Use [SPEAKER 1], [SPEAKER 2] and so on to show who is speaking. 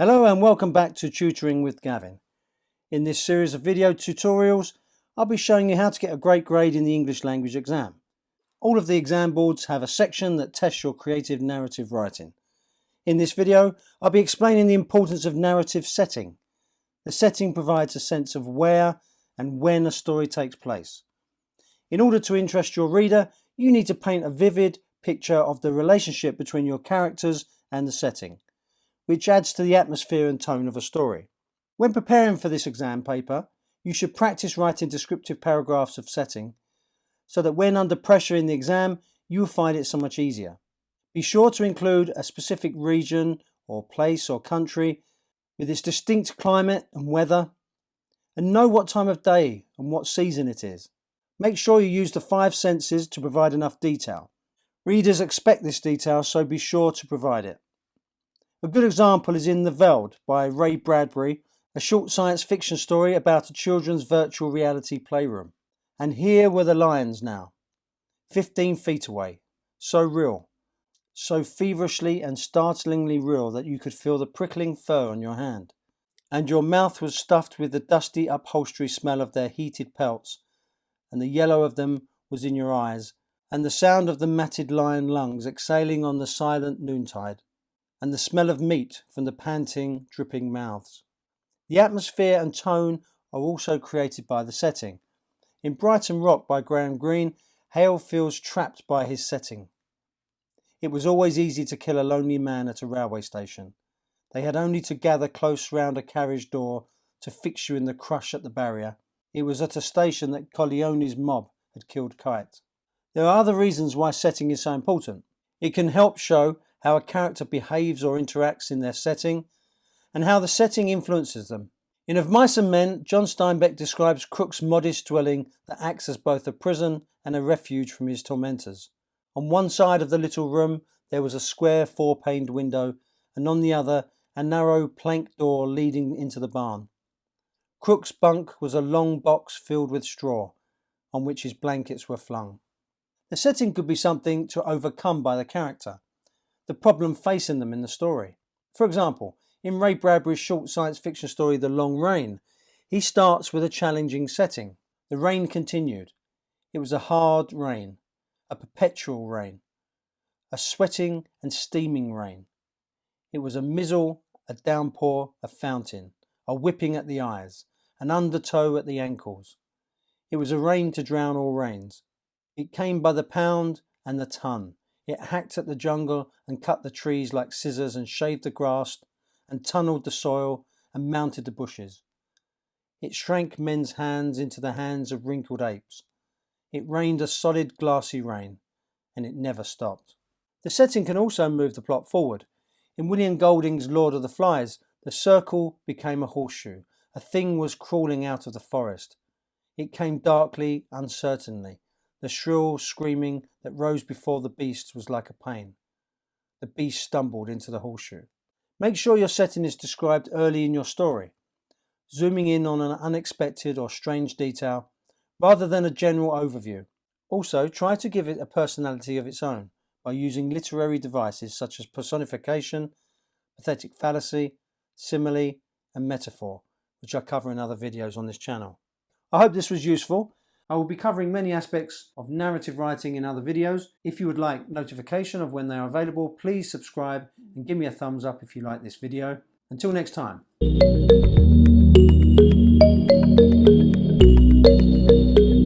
[SPEAKER 1] Hello and welcome back to Tutoring with Gavin. In this series of video tutorials, I'll be showing you how to get a great grade in the English language exam. All of the exam boards have a section that tests your creative narrative writing. In this video, I'll be explaining the importance of narrative setting. The setting provides a sense of where and when a story takes place. In order to interest your reader, you need to paint a vivid picture of the relationship between your characters and the setting, which adds to the atmosphere and tone of a story. When preparing for this exam paper, you should practice writing descriptive paragraphs of setting, so that when under pressure in the exam, you will find it so much easier. Be sure to include a specific region or place or country with its distinct climate and weather, and know what time of day and what season it is. Make sure you use the 5 senses to provide enough detail. Readers expect this detail, so be sure to provide it. A good example is in The Veld by Ray Bradbury, a short science fiction story about a children's virtual reality playroom. And here were the lions now, 15 feet away, so real, so feverishly and startlingly real that you could feel the prickling fur on your hand. And your mouth was stuffed with the dusty upholstery smell of their heated pelts, and the yellow of them was in your eyes, and the sound of the matted lion lungs exhaling on the silent noontide, and the smell of meat from the panting, dripping mouths. The atmosphere and tone are also created by the setting. In Brighton Rock by Graham Greene, Hale feels trapped by his setting. It was always easy to kill a lonely man at a railway station. They had only to gather close round a carriage door to fix you in the crush at the barrier. It was at a station that Corleone's mob had killed Kite. There are other reasons why setting is so important. It can help show how a character behaves or interacts in their setting, and how the setting influences them. In Of Mice and Men, John Steinbeck describes Crook's modest dwelling that acts as both a prison and a refuge from his tormentors. On one side of the little room there was a square 4-paned window, and on the other a narrow plank door leading into the barn. Crook's bunk was a long box filled with straw, on which his blankets were flung. The setting could be something to overcome by the character, the problem facing them in the story. For example, in Ray Bradbury's short science fiction story The Long Rain, he starts with a challenging setting. The rain continued. It was a hard rain, a perpetual rain, a sweating and steaming rain. It was a mizzle, a downpour, a fountain, a whipping at the eyes, an undertow at the ankles. It was a rain to drown all rains. It came by the pound and the ton. It hacked at the jungle and cut the trees like scissors and shaved the grass and tunnelled the soil and mounted the bushes. It shrank men's hands into the hands of wrinkled apes. It rained a solid glassy rain, and it never stopped. The setting can also move the plot forward. In William Golding's Lord of the Flies, the circle became a horseshoe. A thing was crawling out of the forest. It came darkly, uncertainly. The shrill screaming that rose before the beast was like a pain. The beast stumbled into the horseshoe. Make sure your setting is described early in your story, zooming in on an unexpected or strange detail, rather than a general overview. Also, try to give it a personality of its own by using literary devices such as personification, pathetic fallacy, simile, and metaphor, which I cover in other videos on this channel. I hope this was useful. I will be covering many aspects of narrative writing in other videos. If you would like notification of when they are available, please subscribe and give me a thumbs up if you like this video. Until next time.